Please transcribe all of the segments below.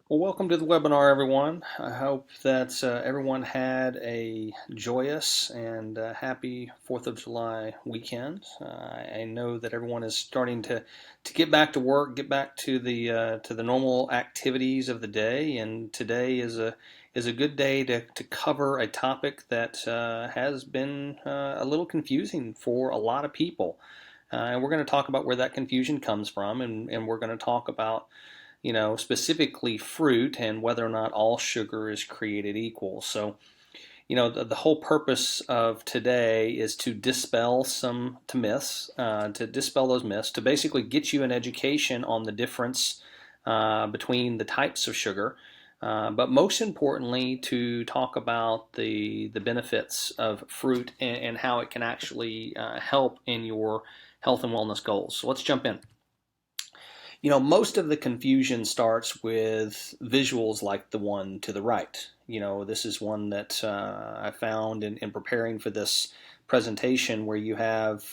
Well, welcome to the webinar, everyone. I hope that everyone had a joyous and happy 4th of July weekend. I know that everyone is starting to get back to work, get back to the normal activities of the day, and today is a good day to cover a topic that has been a little confusing for a lot of people. And we're going to talk about where that confusion comes from, and we're going to talk about specifically fruit and whether or not all sugar is created equal. So, the whole purpose of today is to dispel myths, to dispel those myths, to basically get you an education on the difference between the types of sugar, but most importantly, to talk about the benefits of fruit and how it can actually help in your health and wellness goals. So let's jump in. Most of the confusion starts with visuals like the one to the right. This is one that I found in preparing for this presentation where you have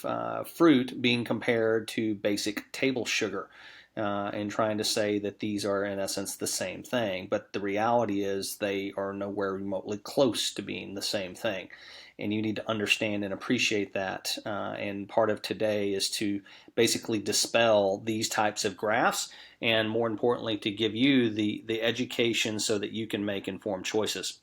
fruit being compared to basic table sugar and trying to say that these are in essence the same thing. But the reality is they are nowhere remotely close to being the same thing. And you need to understand and appreciate that. And part of today is to basically dispel these types of graphs and, more importantly, to give you the education so that you can make informed choices.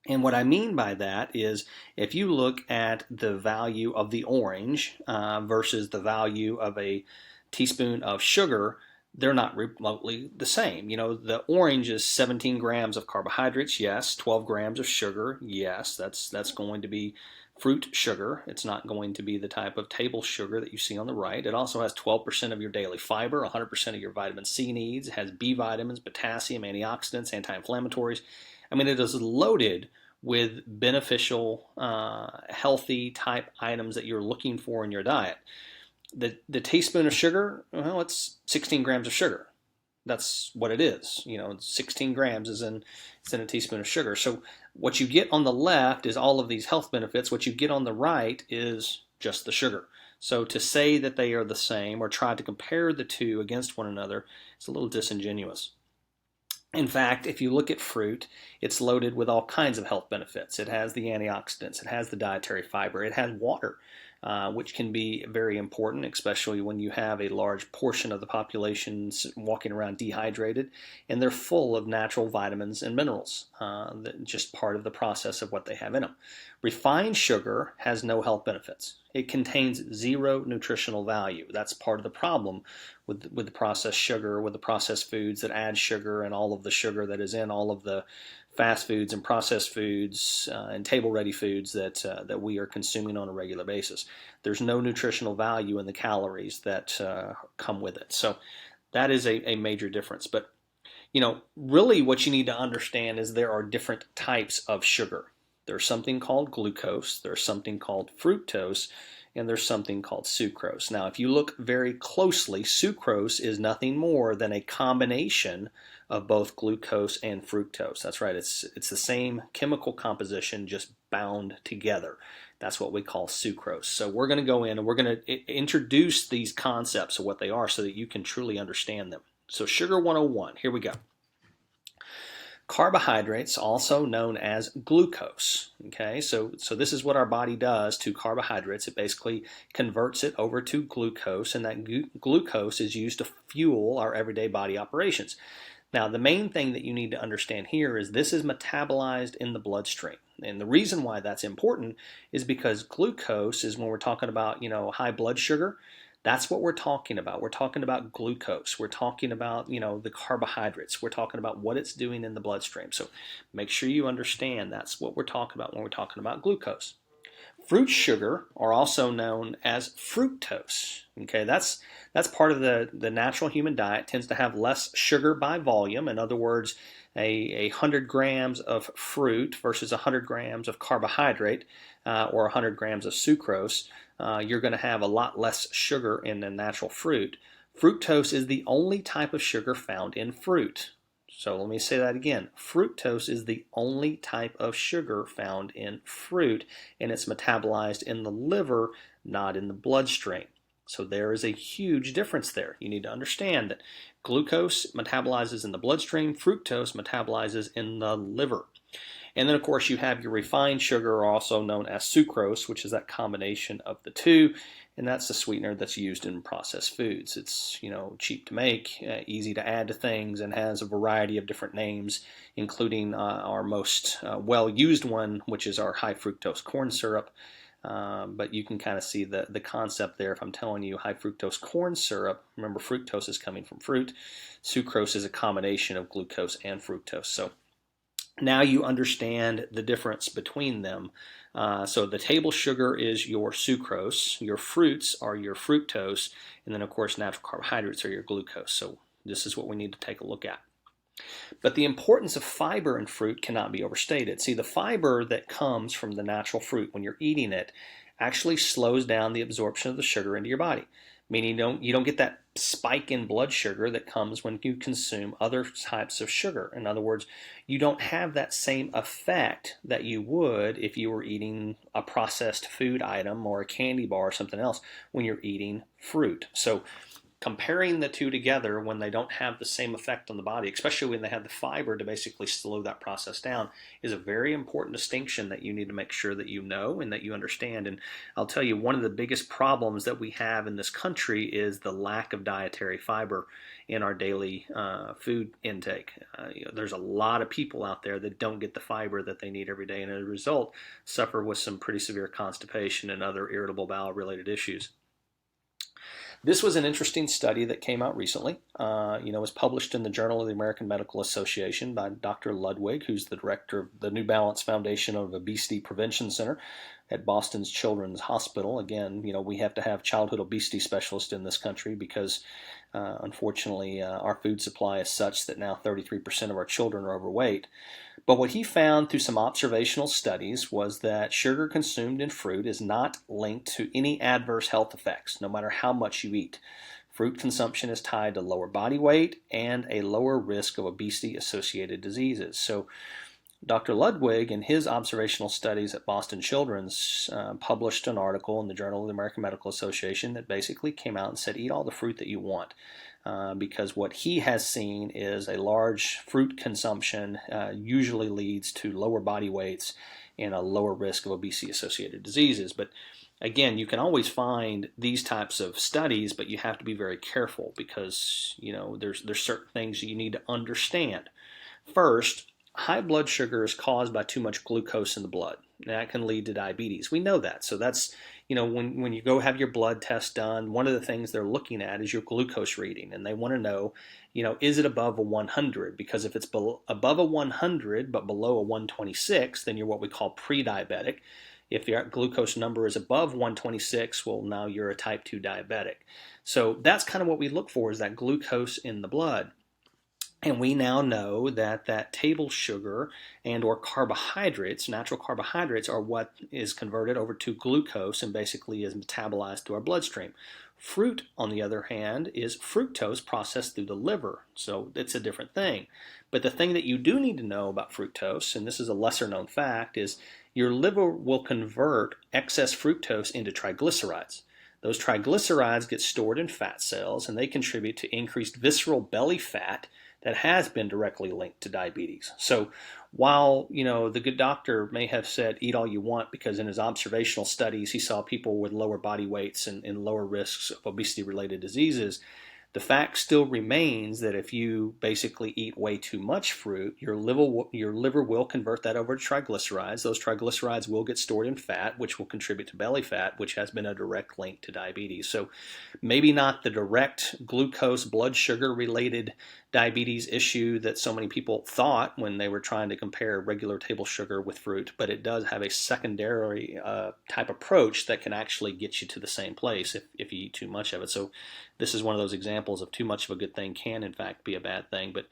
And what I mean by that is if you look at the value of the orange versus the value of a teaspoon of sugar, they're not remotely the same. The orange is 17 grams of carbohydrates, yes. 12 grams of sugar, yes. That's going to be fruit sugar. It's not going to be the type of table sugar that you see on the right. It also has 12% of your daily fiber, 100% of your vitamin C needs. It has B vitamins, potassium, antioxidants, anti-inflammatories. I mean, it is loaded with beneficial, healthy type items that you're looking for in your diet. The teaspoon of sugar, well, it's 16 grams of sugar. That's what it is. 16 grams is in a teaspoon of sugar. So what you get on the left is all of these health benefits. What you get on the right is just the sugar. So to say that they are the same or try to compare the two against one another is a little disingenuous. In fact, if you look at fruit, it's loaded with all kinds of health benefits. It has the antioxidants, it has the dietary fiber, it has water, which can be very important, especially when you have a large portion of the population walking around dehydrated, and they're full of natural vitamins and minerals, just part of the process of what they have in them. Refined sugar has no health benefits. It contains zero nutritional value. That's part of the problem with the processed sugar, with the processed foods that add sugar and all of the sugar that is in all of the fast foods and processed foods and table-ready foods that we are consuming on a regular basis. There's no nutritional value in the calories that come with it. So that is a major difference. But really what you need to understand is there are different types of sugar. There's something called glucose, there's something called fructose, and there's something called sucrose. Now, if you look very closely, sucrose is nothing more than a combination of both glucose and fructose. That's right, it's the same chemical composition, just bound together. That's what we call sucrose. So we're going to go in and we're going to introduce these concepts of what they are so that you can truly understand them. So Sugar 101, here we go. Carbohydrates, also known as glucose. Okay, so this is what our body does to carbohydrates. It basically converts it over to glucose, and that glucose is used to fuel our everyday body operations. Now, the main thing that you need to understand here is this is metabolized in the bloodstream. And the reason why that's important is because glucose is when we're talking about, high blood sugar. That's what we're talking about. We're talking about glucose. We're talking about, the carbohydrates. We're talking about what it's doing in the bloodstream. So make sure you understand that's what we're talking about when we're talking about glucose. Fruit sugar are also known as fructose. Okay, that's part of the natural human diet. It tends to have less sugar by volume. In other words, a 100 grams of fruit versus 100 grams of carbohydrate or 100 grams of sucrose, you're going to have a lot less sugar in the natural fruit. Fructose is the only type of sugar found in fruit. So let me say that again. Fructose is the only type of sugar found in fruit, and it's metabolized in the liver, not in the bloodstream. So there is a huge difference there. You need to understand that glucose metabolizes in the bloodstream, fructose metabolizes in the liver. And then, of course, you have your refined sugar, also known as sucrose, which is that combination of the two, and that's the sweetener that's used in processed foods. It's cheap to make, easy to add to things, and has a variety of different names, including our most well-used one, which is our high fructose corn syrup. But you can kind of see the concept there. If I'm telling you high fructose corn syrup, remember fructose is coming from fruit. Sucrose is a combination of glucose and fructose. So now you understand the difference between them. So the table sugar is your sucrose, your fruits are your fructose, and then of course natural carbohydrates are your glucose. So this is what we need to take a look at. But the importance of fiber in fruit cannot be overstated. See, the fiber that comes from the natural fruit when you're eating it actually slows down the absorption of the sugar into your body, meaning you don't get that spike in blood sugar that comes when you consume other types of sugar. In other words, you don't have that same effect that you would if you were eating a processed food item or a candy bar or something else when you're eating fruit. So comparing the two together when they don't have the same effect on the body, especially when they have the fiber to basically slow that process down, is a very important distinction that you need to make sure that you know and that you understand. And I'll tell you, one of the biggest problems that we have in this country is the lack of dietary fiber in our daily food intake. There's a lot of people out there that don't get the fiber that they need every day, and as a result, suffer with some pretty severe constipation and other irritable bowel related issues. This was an interesting study that came out recently. It was published in the Journal of the American Medical Association by Dr. Ludwig, who's the director of the New Balance Foundation of Obesity Prevention Center at Boston's Children's Hospital. Again, we have to have childhood obesity specialists in this country because, unfortunately, our food supply is such that now 33% of our children are overweight. But what he found through some observational studies was that sugar consumed in fruit is not linked to any adverse health effects, no matter how much you eat. Fruit consumption is tied to lower body weight and a lower risk of obesity-associated diseases. So Dr. Ludwig, in his observational studies at Boston Children's, published an article in the Journal of the American Medical Association that basically came out and said, eat all the fruit that you want. Because what he has seen is a large fruit consumption usually leads to lower body weights and a lower risk of obesity-associated diseases. But again, you can always find these types of studies, but you have to be very careful because there's certain things you need to understand. First, high blood sugar is caused by too much glucose in the blood. That can lead to diabetes. We know that. So that's, when you go have your blood test done, one of the things they're looking at is your glucose reading. And they want to know, is it above a 100? Because if it's above a 100 but below a 126, then you're what we call pre-diabetic. If your glucose number is above 126, well, now you're a type 2 diabetic. So that's kind of what we look for, is that glucose in the blood. And we now know that table sugar and or carbohydrates, natural carbohydrates, are what is converted over to glucose and basically is metabolized through our bloodstream. Fruit, on the other hand, is fructose processed through the liver. So it's a different thing. But the thing that you do need to know about fructose, and this is a lesser known fact, is your liver will convert excess fructose into triglycerides. Those triglycerides get stored in fat cells and they contribute to increased visceral belly fat that has been directly linked to diabetes. So while the good doctor may have said eat all you want because in his observational studies he saw people with lower body weights and lower risks of obesity-related diseases, the fact still remains that if you basically eat way too much fruit, your liver will convert that over to triglycerides. Those triglycerides will get stored in fat, which will contribute to belly fat, which has been a direct link to diabetes. So maybe not the direct glucose, blood sugar related diabetes issue that so many people thought when they were trying to compare regular table sugar with fruit, but it does have a secondary type approach that can actually get you to the same place if you eat too much of it. So this is one of those examples of too much of a good thing can in fact be a bad thing. But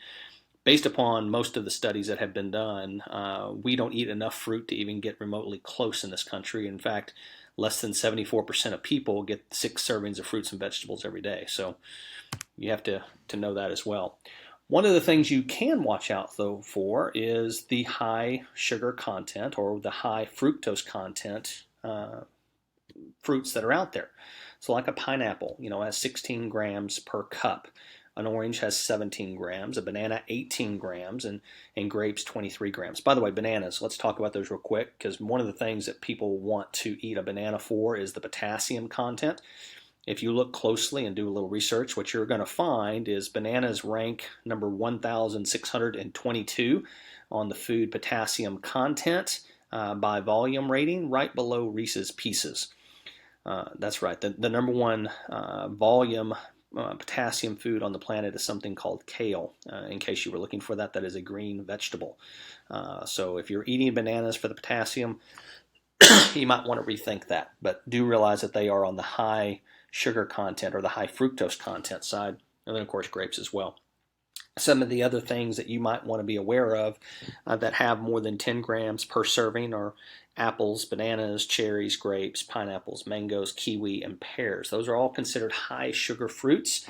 based upon most of the studies that have been done, we don't eat enough fruit to even get remotely close in this country. In fact, less than 74% of people get 6 servings of fruits and vegetables every day. So you have to know that as well. One of the things you can watch out, though, for is the high sugar content or the high fructose content fruits that are out there. So like a pineapple, has 16 grams per cup. An orange has 17 grams, a banana 18 grams, and grapes 23 grams. By the way, bananas, let's talk about those real quick, because one of the things that people want to eat a banana for is the potassium content. If you look closely and do a little research, what you're going to find is bananas rank number 1,622 on the food potassium content by volume rating, right below Reese's Pieces. That's right. The number one volume potassium food on the planet is something called kale. In case you were looking for that, that is a green vegetable. So if you're eating bananas for the potassium, you might want to rethink that. But do realize that they are on the high sugar content or the high fructose content side, and then of course grapes as well. Some of the other things that you might want to be aware of that have more than 10 grams per serving are apples, bananas, cherries, grapes, pineapples, mangoes, kiwi, and pears. Those are all considered high sugar fruits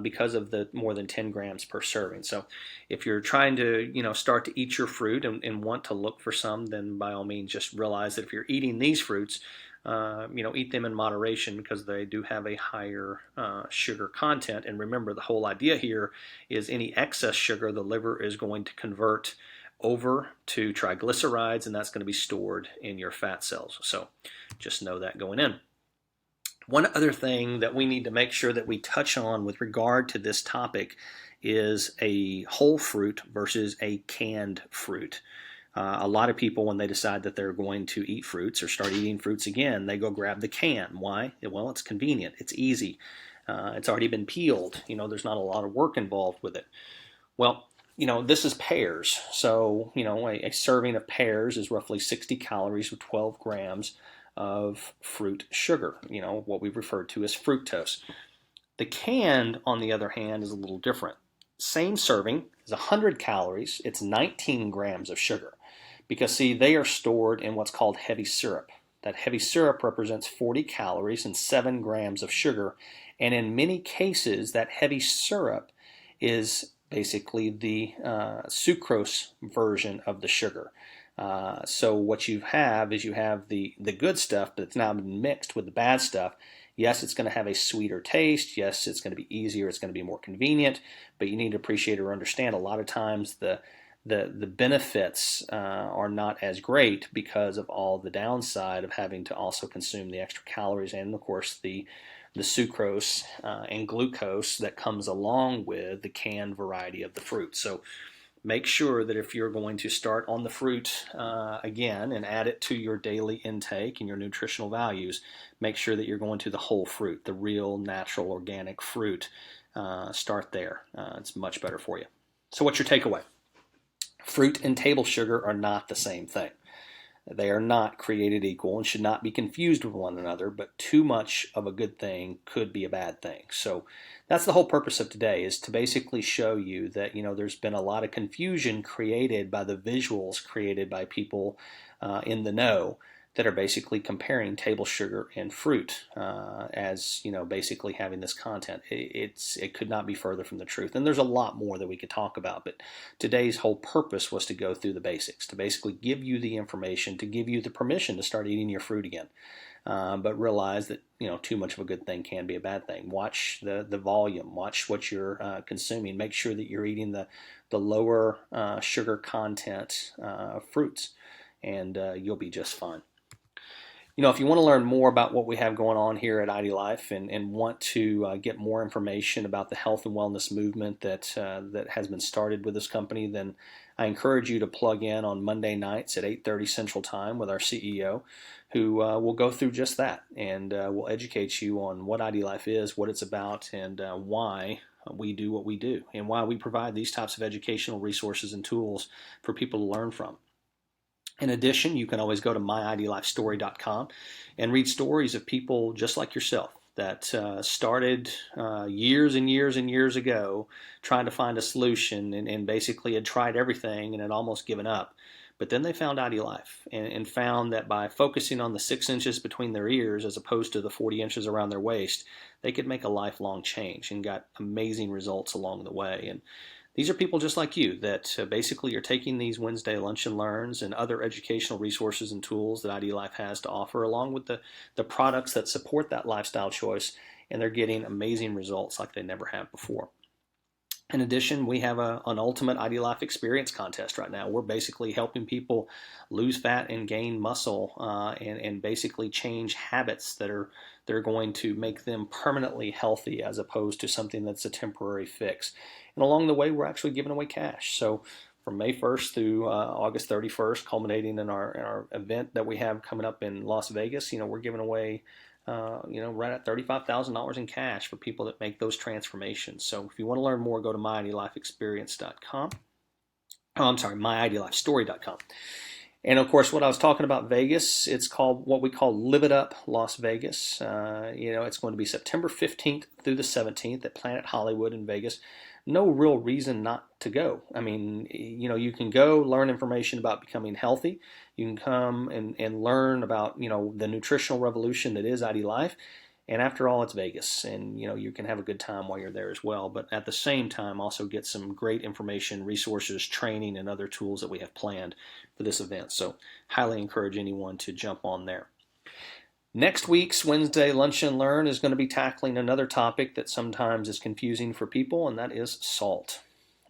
because of the more than 10 grams per serving. So if you're trying to start to eat your fruit and want to look for some, then by all means just realize that if you're eating these fruits, eat them in moderation because they do have a higher sugar content. And remember, the whole idea here is any excess sugar the liver is going to convert over to triglycerides, and that's going to be stored in your fat cells. So just know that going in. One other thing that we need to make sure that we touch on with regard to this topic is a whole fruit versus a canned fruit. A lot of people, when they decide that they're going to eat fruits or start eating fruits again, they go grab the can. Why? Well, it's convenient. It's easy. It's already been peeled. There's not a lot of work involved with it. Well, this is pears. So, a serving of pears is roughly 60 calories with 12 grams of fruit sugar, what we refer to as fructose. The canned, on the other hand, is a little different. Same serving is 100 calories. It's 19 grams of sugar. Because, see, they are stored in what's called heavy syrup. That heavy syrup represents 40 calories and 7 grams of sugar. And in many cases, that heavy syrup is basically the sucrose version of the sugar. So what you have is you have the good stuff, but it's now been mixed with the bad stuff. Yes, it's going to have a sweeter taste. Yes, it's going to be easier. It's going to be more convenient. But you need to appreciate or understand a lot of times the benefits are not as great because of all the downside of having to also consume the extra calories and, of course, the sucrose and glucose that comes along with the canned variety of the fruit. So make sure that if you're going to start on the fruit again and add it to your daily intake and your nutritional values, make sure that you're going to the whole fruit, the real, natural, organic fruit. Start there. It's much better for you. So what's your takeaway? Fruit and table sugar are not the same thing. They are not created equal and should not be confused with one another, but too much of a good thing could be a bad thing. So that's the whole purpose of today, is to basically show you that there's been a lot of confusion created by the visuals created by people in the know that are basically comparing table sugar and fruit as basically having this content. It could not be further from the truth. And there's a lot more that we could talk about, but today's whole purpose was to go through the basics, to basically give you the information, to give you the permission to start eating your fruit again. But realize that too much of a good thing can be a bad thing. Watch the volume. Watch what you're consuming. Make sure that you're eating the lower sugar content fruits, and you'll be just fine. If you want to learn more about what we have going on here at IDLife and want to get more information about the health and wellness movement that has been started with this company, then I encourage you to plug in on Monday nights at 8:30 Central Time with our CEO, who will go through just that and will educate you on what IDLife is, what it's about, and why we do what we do, and why we provide these types of educational resources and tools for people to learn from. In addition, you can always go to myidlifestory.com and read stories of people just like yourself that started years and years and years ago trying to find a solution and basically had tried everything and had almost given up. But then they found IDLife and found that by focusing on the 6 inches between their ears as opposed to the 40 inches around their waist, they could make a lifelong change and got amazing results along the way. And These are people just like you that basically are taking these Wednesday lunch and learns and other educational resources and tools that IDLife has to offer, along with the products that support that lifestyle choice, and they're getting amazing results like they never have before. In addition, we have an ultimate IDLife experience contest right now. We're basically helping people lose fat and gain muscle, and basically change habits that are they're going to make them permanently healthy as opposed to something that's a temporary fix. And along the way, we're actually giving away cash. So from May 1st through August 31st, culminating in our event that we have coming up in Las Vegas, we're giving away right at $35,000 in cash for people that make those transformations. So if you want to learn more, go to myiDLifeExperience.com. Oh, I'm sorry, myiDLifeStory.com. And of course, what I was talking about Vegas, it's called what we call Live It Up Las Vegas. It's going to be September 15th through the 17th at Planet Hollywood in Vegas. No real reason not to go. I mean, you can go learn information about becoming healthy. You can come and learn about, the nutritional revolution that is IDLife. And after all, it's Vegas, and you can have a good time while you're there as well. But at the same time, also get some great information, resources, training, and other tools that we have planned for this event. So highly encourage anyone to jump on there. Next week's Wednesday Lunch and Learn is going to be tackling another topic that sometimes is confusing for people, and that is salt.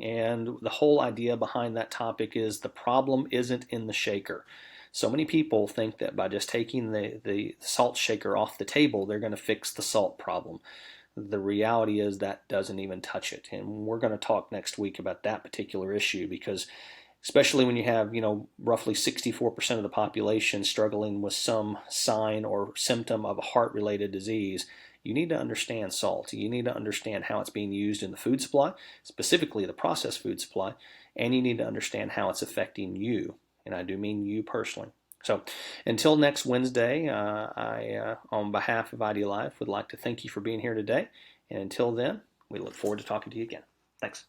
And the whole idea behind that topic is the problem isn't in the shaker. So many people think that by just taking the salt shaker off the table, they're going to fix the salt problem. The reality is that doesn't even touch it. And we're going to talk next week about that particular issue, because especially when you have, roughly 64% of the population struggling with some sign or symptom of a heart-related disease, you need to understand salt. You need to understand how it's being used in the food supply, specifically the processed food supply, and you need to understand how it's affecting you. And I do mean you personally. So until next Wednesday, I, on behalf of IDLife, would like to thank you for being here today. And until then, we look forward to talking to you again. Thanks.